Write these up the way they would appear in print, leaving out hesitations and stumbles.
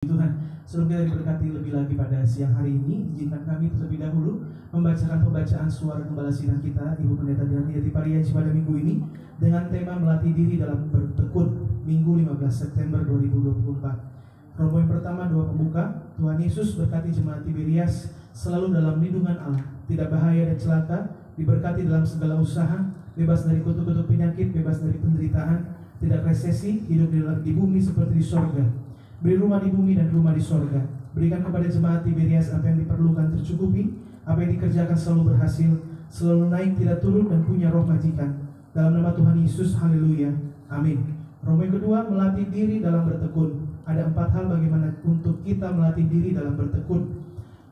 Tuhan, sebelum kita diberkati lebih lagi pada siang hari ini, izinkan kami terlebih dahulu membacakan pembacaan suara gembala sidang kita, Ibu Pendeta Darmiati Pariaji pada minggu ini dengan tema melatih diri dalam bertekun, Minggu 15 September 2024. Romo yang pertama, doa pembuka. Tuhan Yesus berkati jemaat Tiberias selalu dalam lindungan Allah, tidak bahaya dan celaka, diberkati dalam segala usaha, bebas dari kutuk-kutuk penyakit, bebas dari penderitaan, tidak resesi, hidup di bumi seperti di sorga. Beri rumah di bumi dan rumah di sorga. Berikan kepada jemaat Tiberias apa yang diperlukan tercukupi, apa yang dikerjakan selalu berhasil, selalu naik tidak turun dan punya roh majikan. Dalam nama Tuhan Yesus, haleluya, amin. Romo yang kedua, melatih diri dalam bertekun. Ada 4 hal bagaimana untuk kita melatih diri dalam bertekun.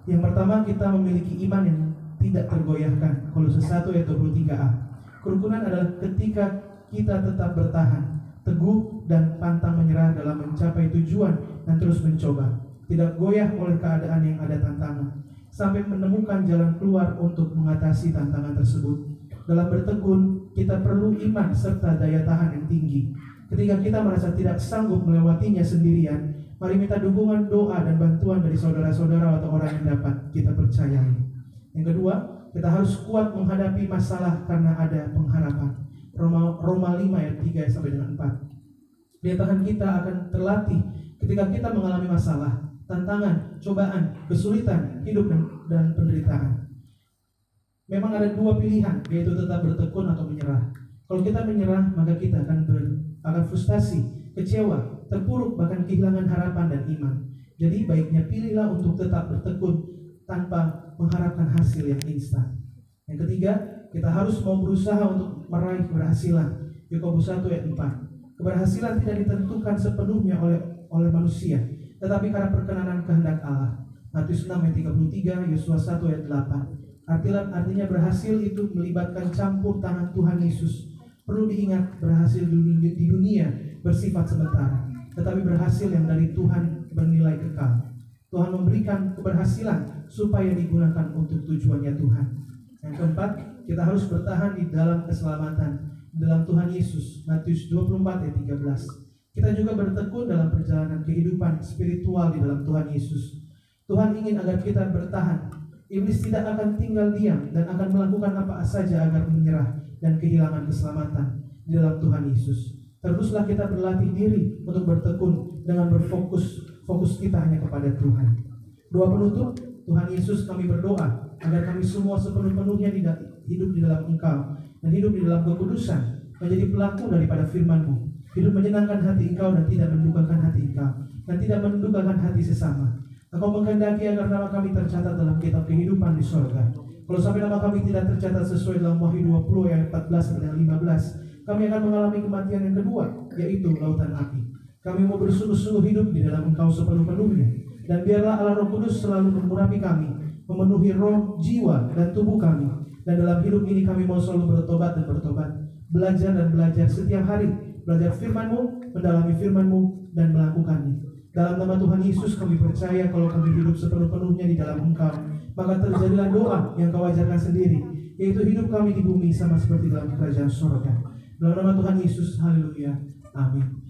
Yang pertama, kita memiliki iman yang tidak tergoyahkan. Kolose 1 ayat 23a. Kerukunan adalah ketika kita tetap bertahan, teguh dan pantang menyerah dalam mencapai tujuan dan terus mencoba, tidak goyah oleh keadaan yang ada tantangan, sampai menemukan jalan keluar untuk mengatasi tantangan tersebut. Dalam bertekun, kita perlu iman serta daya tahan yang tinggi. Ketika kita merasa tidak sanggup melewatinya sendirian, mari minta dukungan, doa, dan bantuan dari saudara-saudara atau orang yang dapat kita percayai. Yang kedua, kita harus kuat menghadapi masalah karena ada pengharapan. Roma 5 ayat 3 sampai dengan 4. Daya tahan kita akan terlatih ketika kita mengalami masalah, tantangan, cobaan, kesulitan, hidup dan penderitaan. Memang ada 2 pilihan, yaitu tetap bertekun atau menyerah. Kalau kita menyerah, maka kita akan frustasi, kecewa, terpuruk, bahkan kehilangan harapan dan iman. Jadi baiknya pilihlah untuk tetap bertekun tanpa mengharapkan hasil yang instan. Yang ketiga, kita harus mau berusaha untuk meraih keberhasilan. Yakobus 1 ayat 4. Keberhasilan tidak ditentukan sepenuhnya oleh manusia, tetapi karena perkenanan kehendak Allah. Matius 6 ayat 33, Yosua 1 ayat 8. Artinya berhasil itu melibatkan campur tangan Tuhan Yesus. Perlu diingat, berhasil di dunia bersifat sementara, tetapi berhasil yang dari Tuhan bernilai kekal. Tuhan memberikan keberhasilan supaya digunakan untuk tujuannya Tuhan. Yang keempat, kita harus bertahan di dalam keselamatan dalam Tuhan Yesus. Matius 24 ayat 13. Kita juga bertekun dalam perjalanan kehidupan spiritual di dalam Tuhan Yesus. Tuhan ingin agar kita bertahan. Iblis tidak akan tinggal diam dan akan melakukan apa saja agar menyerah dan kehilangan keselamatan di dalam Tuhan Yesus. Teruslah kita berlatih diri untuk bertekun dengan fokus kita hanya kepada Tuhan. Doa penutup, Tuhan Yesus, kami berdoa agar kami semua sepenuh-penuhnya hidup di dalam Engkau dan hidup di dalam kekudusan, menjadi pelaku daripada firman-Mu, hidup menyenangkan hati Engkau dan tidak mendukakan hati Engkau, dan tidak mendukakan hati sesama. Engkau menghendaki agar nama kami tercatat dalam kitab kehidupan di sorga. Kalau sampai nama kami tidak tercatat sesuai dalam Wahyu 20 ayat 14 dan 15, kami akan mengalami kematian yang kedua, yaitu lautan api. Kami mau bersungguh-sungguh hidup di dalam Engkau sepenuh-penuhnya, dan biarlah Allah Roh Kudus selalu mengurapi kami, memenuhi roh, jiwa, dan tubuh kami. Dan dalam hidup ini kami mau selalu bertobat dan bertobat, belajar dan belajar setiap hari, belajar firman-Mu, mendalami firman-Mu, dan melakukannya. Dalam nama Tuhan Yesus kami percaya kalau kami hidup sepenuh-penuhnya di dalam Engkau, maka terjadilah doa yang Kau ajarkan sendiri, yaitu hidup kami di bumi sama seperti dalam kerajaan surga. Dalam nama Tuhan Yesus, haleluya, amin.